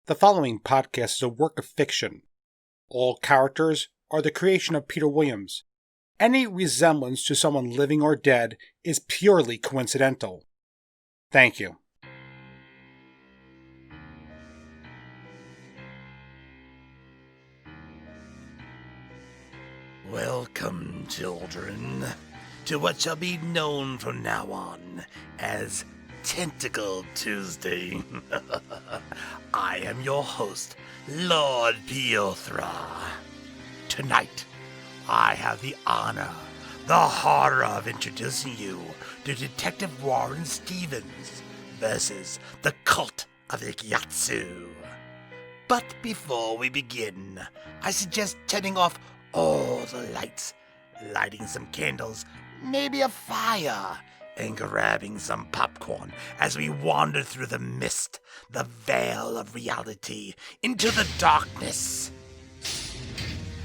The following podcast is a work of fiction. All characters are the creation of Peter Williams. Any resemblance to someone living or dead is purely coincidental. Thank you. Welcome, children, to what shall be known from now on as Tentacle Tuesday. I am your host, Lord Peothra. Tonight, I have the honor, the horror of introducing you to Detective Warren Stevens versus the Cult of Ickyatsu. But before we begin, I suggest turning off all the lights, lighting some candles, maybe a fire, and grabbing some popcorn as we wander through the mist, the veil of reality, into the darkness.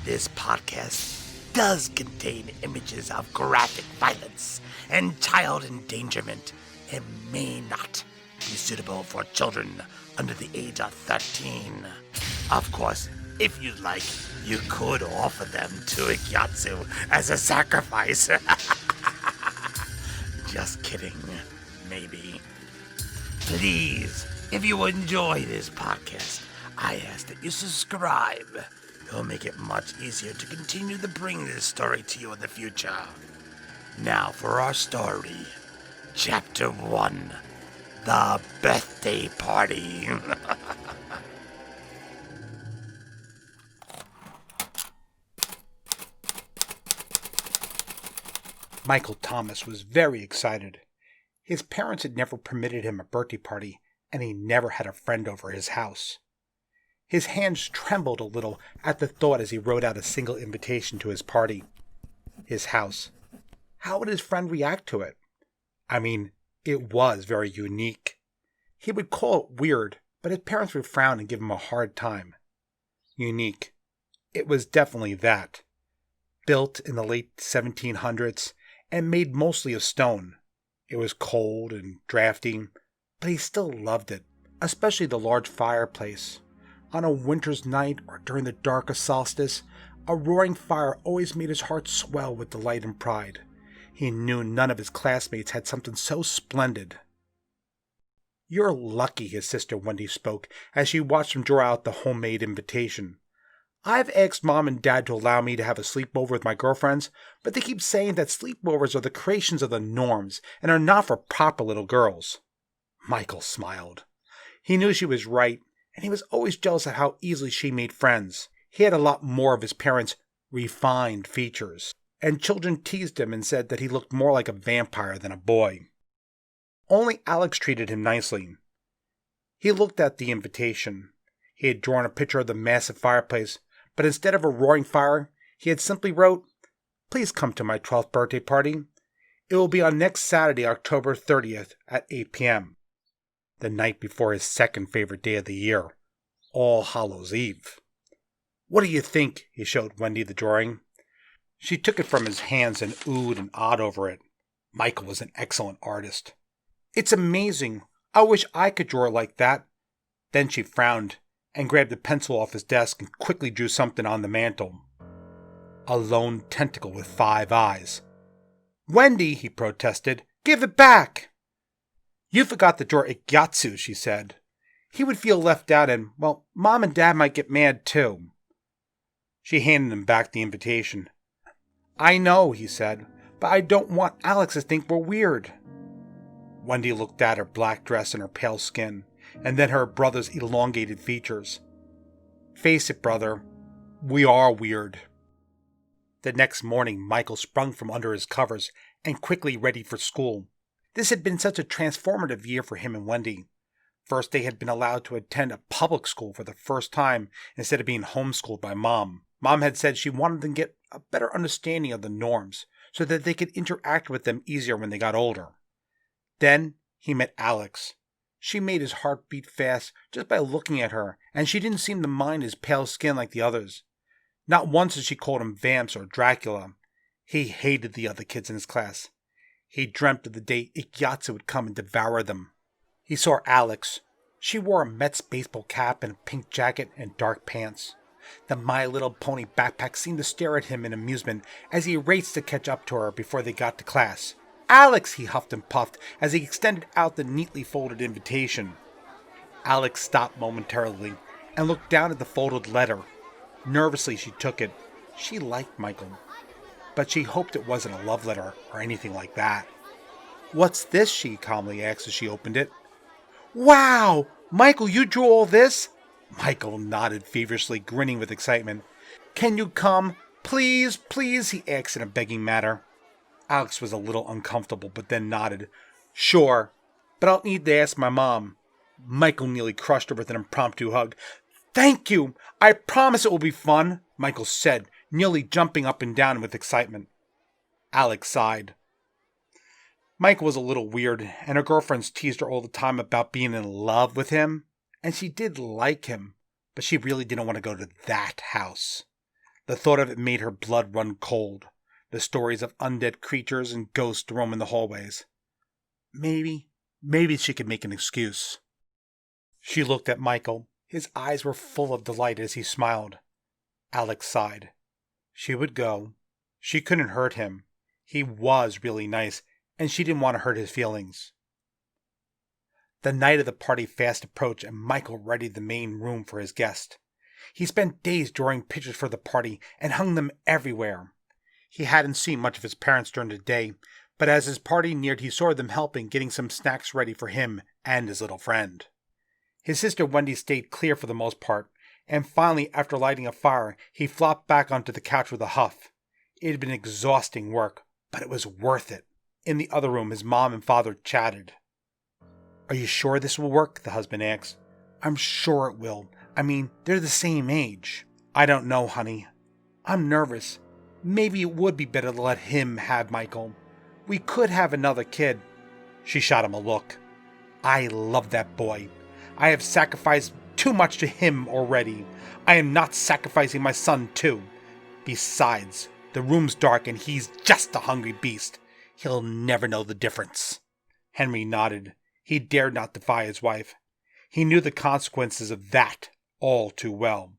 This podcast does contain images of graphic violence and child endangerment and may not be suitable for children under the age of 13. Of course, if you'd like, you could offer them to Ickyatsu as a sacrifice. Just kidding, maybe. Please, if you enjoy this podcast, I ask that you subscribe. It'll make it much easier to continue to bring this story to you in the future. Now for our story. Chapter 1. The Birthday Party. Michael Thomas was very excited. His parents had never permitted him a birthday party, and he never had a friend over his house. His hands trembled a little at the thought as he wrote out a single invitation to his party. His house. How would his friend react to it? I mean, it was very unique. He would call it weird, but his parents would frown and give him a hard time. Unique. It was definitely that. Built in the late 1700s, and made mostly of stone. It was cold and drafty, but he still loved it, especially the large fireplace. On a winter's night or during the darkest solstice, a roaring fire always made his heart swell with delight and pride. He knew none of his classmates had something so splendid. "You're lucky," his sister Wendy spoke as she watched him draw out the homemade invitation. "I've asked Mom and Dad to allow me to have a sleepover with my girlfriends, but they keep saying that sleepovers are the creations of the norms and are not for proper little girls." Michael smiled. He knew she was right, and he was always jealous of how easily she made friends. He had a lot more of his parents' refined features, and children teased him and said that he looked more like a vampire than a boy. Only Alex treated him nicely. He looked at the invitation. He had drawn a picture of the massive fireplace, but instead of a roaring fire, he had simply wrote, "Please come to my 12th birthday party. It will be on next Saturday, October 30th at 8 p.m., the night before his second favorite day of the year, All Hallows Eve. What do you think?" He showed Wendy the drawing. She took it from his hands and oohed and awed over it. Michael was an excellent artist. "It's amazing. I wish I could draw like that." Then she frowned and grabbed a pencil off his desk and quickly drew something on the mantel. A lone tentacle with 5 eyes. "Wendy," he protested, "give it back." "You forgot to draw Ickyatsu," she said. "He would feel left out and, well, Mom and Dad might get mad too." She handed him back the invitation. "I know," he said, "but I don't want Alex to think we're weird." Wendy looked at her black dress and her pale skin, and then her brother's elongated features. "Face it, brother, we are weird." The next morning, Michael sprung from under his covers and quickly ready for school. This had been such a transformative year for him and Wendy. First, they had been allowed to attend a public school for the first time instead of being homeschooled by Mom. Mom had said she wanted them to get a better understanding of the norms so that they could interact with them easier when they got older. Then he met Alex. She made his heart beat fast just by looking at her, and she didn't seem to mind his pale skin like the others. Not once did she call him Vamps or Dracula. He hated the other kids in his class. He dreamt of the day Ickyatsu would come and devour them. He saw Alex, She wore a Mets baseball cap and a pink jacket and dark pants. The My Little Pony backpack seemed to stare at him in amusement as he raced to catch up to her before they got to class. "Alex!" he huffed and puffed as he extended out the neatly folded invitation. Alex stopped momentarily and looked down at the folded letter. Nervously, she took it. She liked Michael, but she hoped it wasn't a love letter or anything like that. "What's this?" she calmly asked as she opened it. "Wow! Michael, you drew all this?" Michael nodded feverishly, grinning with excitement. "Can you come? Please, please," he asked in a begging manner. Alex was a little uncomfortable, but then nodded. "Sure, but I'll need to ask my mom." Michael nearly crushed her with an impromptu hug. "Thank you! I promise it will be fun," Michael said, nearly jumping up and down with excitement. Alex sighed. Michael was a little weird, and her girlfriends teased her all the time about being in love with him, and she did like him, but she really didn't want to go to that house. The thought of it made her blood run cold. The stories of undead creatures and ghosts roaming the hallways. Maybe she could make an excuse. She looked at Michael. His eyes were full of delight as he smiled. Alex sighed. She would go. She couldn't hurt him. He was really nice, and she didn't want to hurt his feelings. The night of the party fast approached, and Michael readied the main room for his guest. He spent days drawing pictures for the party and hung them everywhere. He hadn't seen much of his parents during the day, but as his party neared, he saw them helping getting some snacks ready for him and his little friend. His sister Wendy stayed clear for the most part, and finally, after lighting a fire, he flopped back onto the couch with a huff. It had been exhausting work, but it was worth it. In the other room, his mom and father chatted. "Are you sure this will work?" the husband asked. "I'm sure it will. I mean, they're the same age." "I don't know, honey. I'm nervous. Maybe it would be better to let him have Michael. We could have another kid." She shot him a look. "I love that boy. I have sacrificed too much to him already. I am not sacrificing my son too. Besides, the room's dark and he's just a hungry beast. He'll never know the difference." Henry nodded. He dared not defy his wife. He knew the consequences of that all too well.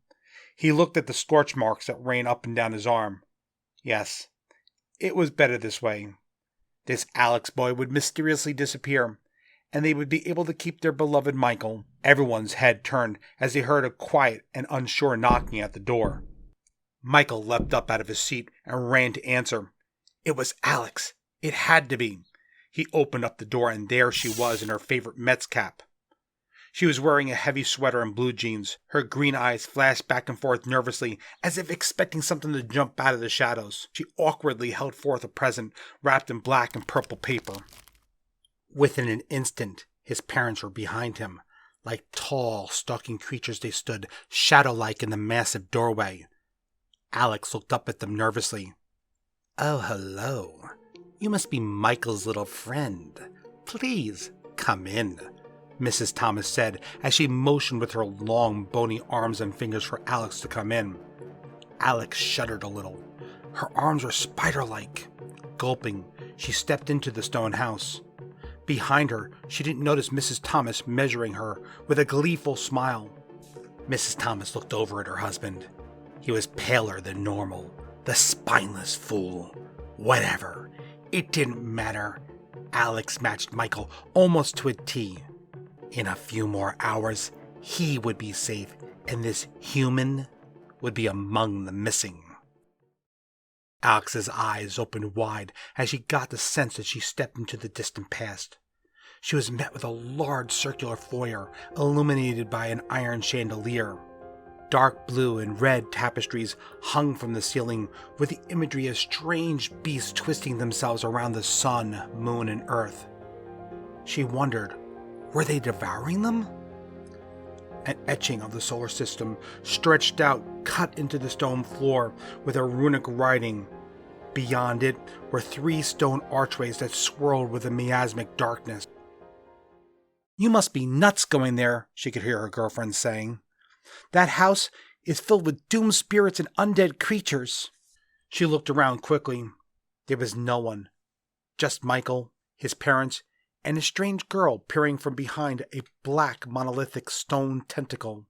He looked at the scorch marks that ran up and down his arm. Yes, it was better this way. This Alex boy would mysteriously disappear, and they would be able to keep their beloved Michael. Everyone's head turned as they heard a quiet and unsure knocking at the door. Michael leapt up out of his seat and ran to answer. It was Alex. It had to be. He opened up the door, and there she was in her favorite Mets cap. She was wearing a heavy sweater and blue jeans. Her green eyes flashed back and forth nervously, as if expecting something to jump out of the shadows. She awkwardly held forth a present wrapped in black and purple paper. Within an instant, his parents were behind him. Like tall, stalking creatures they stood, shadow-like in the massive doorway. Alex looked up at them nervously. "Oh, hello. You must be Michael's little friend. Please, come in," Mrs. Thomas said as she motioned with her long, bony arms and fingers for Alex to come in. Alex shuddered a little. Her arms were spider-like. Gulping, she stepped into the stone house. Behind her, she didn't notice Mrs. Thomas measuring her with a gleeful smile. Mrs. Thomas looked over at her husband. He was paler than normal. The spineless fool. Whatever. It didn't matter. Alex matched Michael almost to a T. In a few more hours, he would be safe, and this human would be among the missing. Alex's eyes opened wide as she got the sense that she stepped into the distant past. She was met with a large circular foyer illuminated by an iron chandelier. Dark blue and red tapestries hung from the ceiling with the imagery of strange beasts twisting themselves around the sun, moon, and earth. She wondered, were they devouring them? An etching of the solar system stretched out, cut into the stone floor with a runic writing. Beyond it were 3 stone archways that swirled with a miasmic darkness. "You must be nuts going there," she could hear her girlfriend saying. "That house is filled with doomed spirits and undead creatures." She looked around quickly. There was no one. Just Michael, his parents, and a strange girl peering from behind a black monolithic stone tentacle.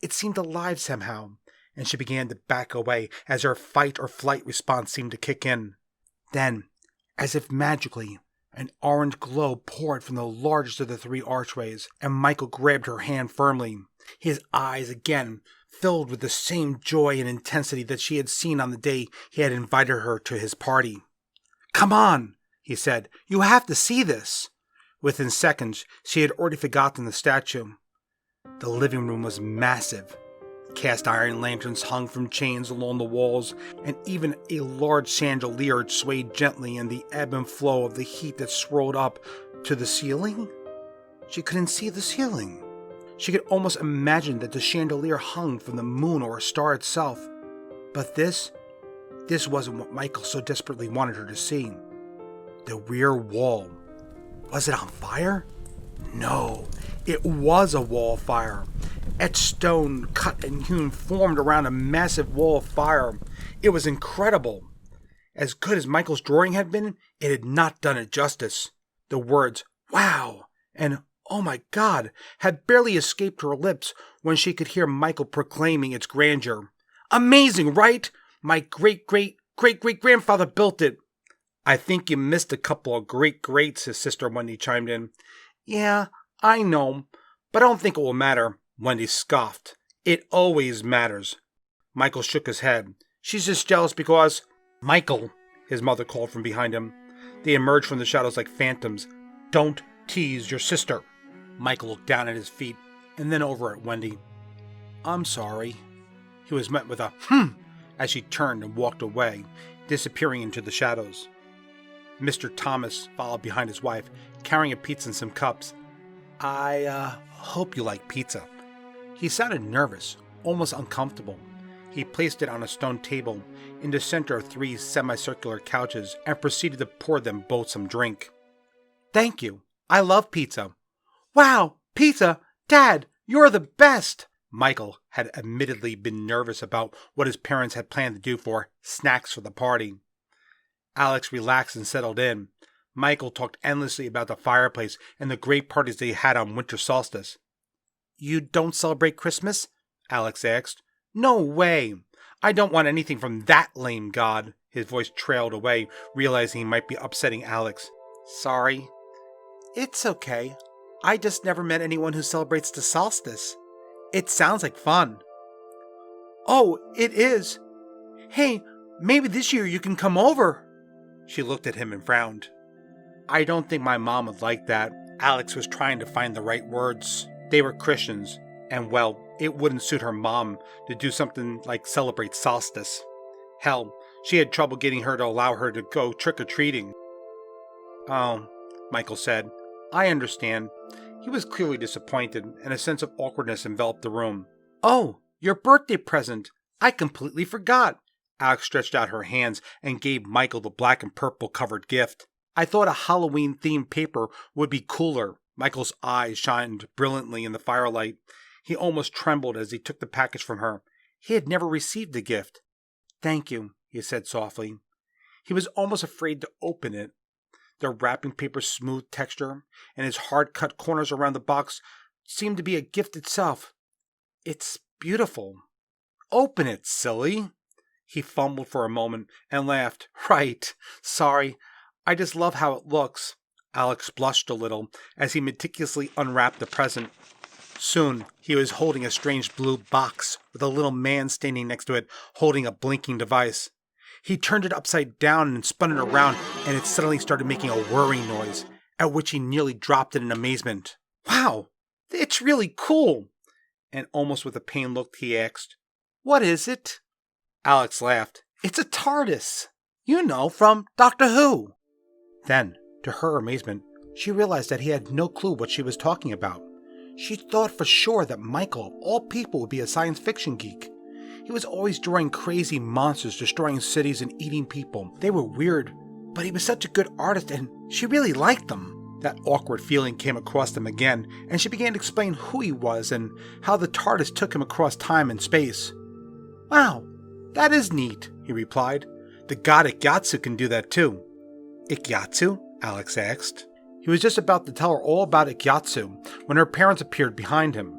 It seemed alive somehow, and she began to back away as her fight or flight response seemed to kick in. Then, as if magically, an orange glow poured from the largest of the three archways, and Michael grabbed her hand firmly, his eyes again filled with the same joy and intensity that she had seen on the day he had invited her to his party. "Come on," he said. "You have to see this." Within seconds, she had already forgotten the statue. The living room was massive. Cast iron lanterns hung from chains along the walls, and even a large chandelier swayed gently in the ebb and flow of the heat that swirled up to the ceiling. She couldn't see the ceiling. She could almost imagine that the chandelier hung from the moon or a star itself. But this wasn't what Michael so desperately wanted her to see. The rear wall. Was it on fire? No, it was a wall of fire. Etched stone, cut and hewn, formed around a massive wall of fire. It was incredible. As good as Michael's drawing had been, it had not done it justice. The words, "Wow," and "Oh my God," had barely escaped her lips when she could hear Michael proclaiming its grandeur. "Amazing, right? My great-great-great-great-grandfather built it." "I think you missed a couple of great-greats," his sister Wendy chimed in. "Yeah, I know, but I don't think it will matter," Wendy scoffed. "It always matters." Michael shook his head. "She's just jealous because—" "Michael," his mother called from behind him. They emerged from the shadows like phantoms. "Don't tease your sister." Michael looked down at his feet and then over at Wendy. "I'm sorry." He was met with a as she turned and walked away, disappearing into the shadows. Mr. Thomas followed behind his wife, carrying a pizza and some cups. I hope you like pizza." He sounded nervous, almost uncomfortable. He placed it on a stone table in the center of three semicircular couches and proceeded to pour them both some drink. "Thank you. I love pizza." "Wow, pizza! Dad, you're the best!" Michael had admittedly been nervous about what his parents had planned to do for snacks for the party. Alex relaxed and settled in. Michael talked endlessly about the fireplace and the great parties they had on winter solstice. "You don't celebrate Christmas?" Alex asked. "No way! I don't want anything from that lame god." His voice trailed away, realizing he might be upsetting Alex. "Sorry." "It's okay. I just never met anyone who celebrates the solstice. It sounds like fun." "Oh, it is. Hey, maybe this year you can come over." She looked at him and frowned. "I don't think my mom would like that." Alex was trying to find the right words. They were Christians, and well, it wouldn't suit her mom to do something like celebrate solstice. Hell, she had trouble getting her to allow her to go trick-or-treating. "Oh," Michael said. "I understand." He was clearly disappointed, and a sense of awkwardness enveloped the room. "Oh, your birthday present! I completely forgot." Alex stretched out her hands and gave Michael the black and purple covered gift. "I thought a Halloween-themed paper would be cooler." Michael's eyes shined brilliantly in the firelight. He almost trembled as he took the package from her. He had never received the gift. "Thank you," he said softly. He was almost afraid to open it. The wrapping paper's smooth texture and its hard-cut corners around the box seemed to be a gift itself. "It's beautiful." "Open it, silly." He fumbled for a moment and laughed. "Right. Sorry. I just love how it looks." Alex blushed a little as he meticulously unwrapped the present. Soon, he was holding a strange blue box with a little man standing next to it, holding a blinking device. He turned it upside down and spun it around, and it suddenly started making a whirring noise, at which he nearly dropped it in amazement. "Wow, it's really cool!" And almost with a pained look, he asked, "What is it?" Alex laughed. "It's a TARDIS. You know, from Doctor Who." Then, to her amazement, she realized that he had no clue what she was talking about. She thought for sure that Michael, of all people, would be a science fiction geek. He was always drawing crazy monsters, destroying cities and eating people. They were weird, but he was such a good artist and she really liked them. That awkward feeling came across them again, and she began to explain who he was and how the TARDIS took him across time and space. "Wow, that is neat," he replied. "The god Ickyatsu can do that too." "Ickyatsu?" Alex asked. He was just about to tell her all about Ickyatsu when her parents appeared behind him.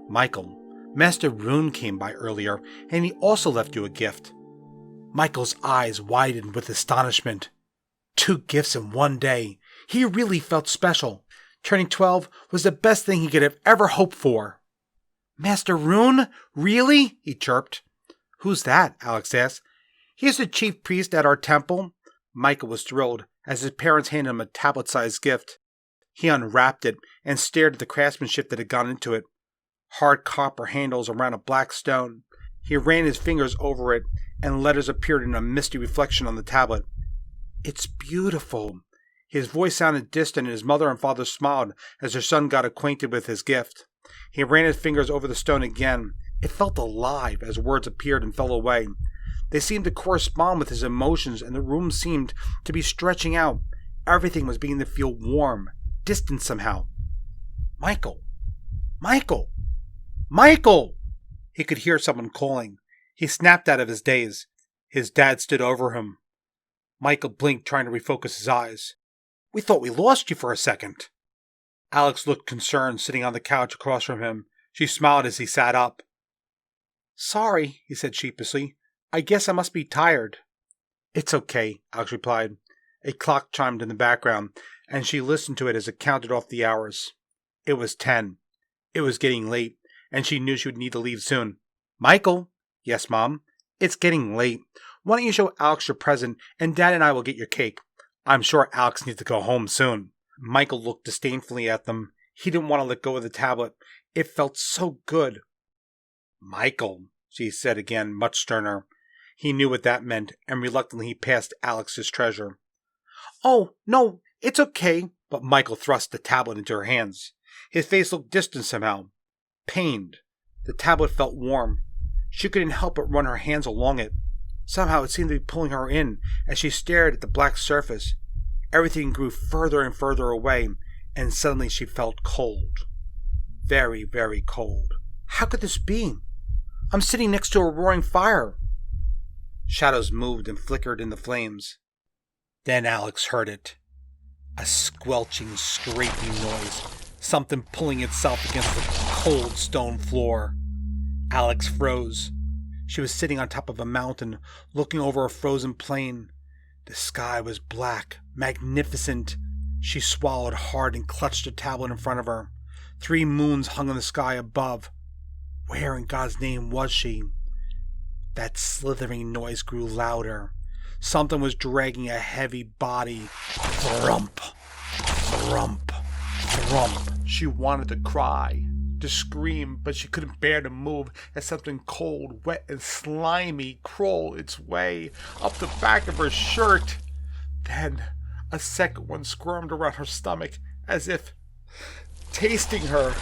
Michael, Master Rune came by earlier, and he also left you a gift. Michael's eyes widened with astonishment. 2 gifts in one day. He really felt special. Turning 12 was the best thing he could have ever hoped for. Master Rune? Really? He chirped. Who's that? Alex asked. He's the chief priest at our temple. Michael was thrilled as his parents handed him a tablet-sized gift. He unwrapped it and stared at the craftsmanship that had gone into it. Hard copper handles around a black stone. He ran his fingers over it, and letters appeared in a misty reflection on the tablet. It's beautiful. His voice sounded distant, and his mother and father smiled as their son got acquainted with his gift. He ran his fingers over the stone again. It felt alive as words appeared and fell away. They seemed to correspond with his emotions, and the room seemed to be stretching out. Everything was beginning to feel warm, distant somehow. Michael! Michael! Michael! He could hear someone calling. He snapped out of his daze. His dad stood over him. Michael blinked, trying to refocus his eyes. We thought we lost you for a second. Alex looked concerned, sitting on the couch across from him. She smiled as he sat up. Sorry, he said sheepishly. I guess I must be tired. It's okay, Alex replied. A clock chimed in the background, and she listened to it as it counted off the hours. It was 10. It was getting late, and she knew she would need to leave soon. Michael? Yes, Mom? It's getting late. Why don't you show Alex your present, and Dad and I will get your cake. I'm sure Alex needs to go home soon. Michael looked disdainfully at them. He didn't want to let go of the tablet. It felt so good. Michael, she said again, much sterner. He knew what that meant, and reluctantly he passed Alex his treasure. Oh, no, it's okay. But Michael thrust the tablet into her hands. His face looked distant somehow. Pained. The tablet felt warm. She couldn't help but run her hands along it. Somehow it seemed to be pulling her in as she stared at the black surface. Everything grew further and further away, and suddenly she felt cold. Very, very cold. How could this be? I'm sitting next to a roaring fire. Shadows moved and flickered in the flames. Then Alex heard it. A squelching, scraping noise. Something pulling itself against the cold stone floor. Alex froze. She was sitting on top of a mountain, looking over a frozen plain. The sky was black, magnificent. She swallowed hard and clutched the tablet in front of her. 3 moons hung in the sky above. Where in God's name was she? That slithering noise grew louder. Something was dragging a heavy body. Thrump, thrump, thrump. She wanted to cry, to scream, but she couldn't bear to move as something cold, wet, and slimy crawled its way up the back of her shirt. Then a second one squirmed around her stomach as if tasting her.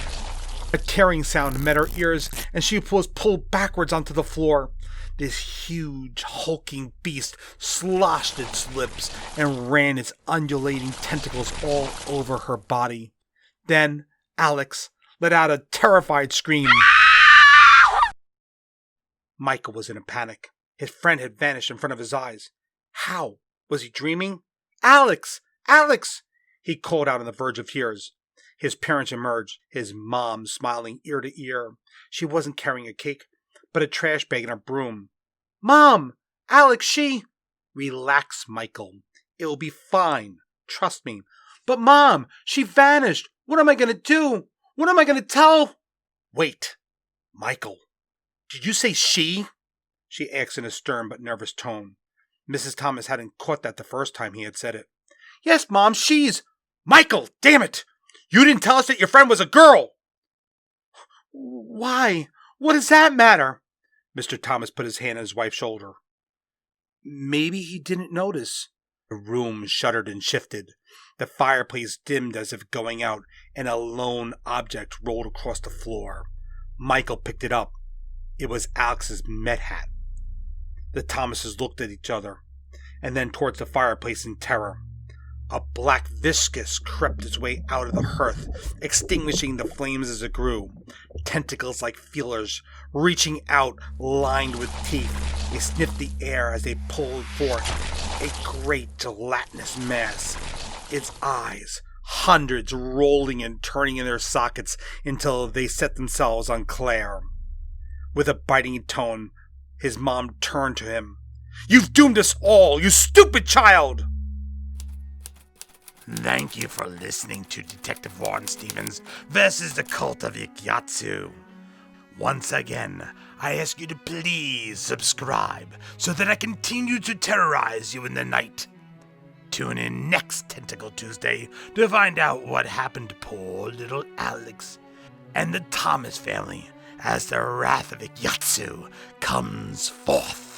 A tearing sound met her ears, and she was pulled backwards onto the floor. This huge, hulking beast sloshed its lips and ran its undulating tentacles all over her body. Then Alex let out a terrified scream. Michael was in a panic. His friend had vanished in front of his eyes. How? Was he dreaming? Alex! Alex! He called out on the verge of tears. His parents emerged, his mom smiling ear to ear. She wasn't carrying a cake, but a trash bag and a broom. Mom! Alex, she... Relax, Michael. It will be fine. Trust me. But Mom, she vanished. What am I going to do? What am I going to tell? Wait. Michael, did you say she? She asked in a stern but nervous tone. Mrs. Thomas hadn't caught that the first time he had said it. Yes, Mom, she's... Michael, damn it! You didn't tell us that your friend was a girl! Why? What does that matter? Mr. Thomas put his hand on his wife's shoulder. Maybe he didn't notice. The room shuddered and shifted. The fireplace dimmed as if going out, and a lone object rolled across the floor. Michael picked it up. It was Alex's Met hat. The Thomases looked at each other, and then towards the fireplace in terror. A black viscous crept its way out of the hearth, extinguishing the flames as it grew. Tentacles like feelers, reaching out, lined with teeth. They sniffed the air as they pulled forth a great gelatinous mass. Its eyes, hundreds rolling and turning in their sockets until they set themselves on Claire. With a biting tone, his mom turned to him. "You've doomed us all, you stupid child!" Thank you for listening to Detective Warren Stevens versus the Cult of Ickyatsu. Once again, I ask you to please subscribe so that I continue to terrorize you in the night. Tune in next Tentacle Tuesday to find out what happened to poor little Alex and the Thomas family as the wrath of Ickyatsu comes forth.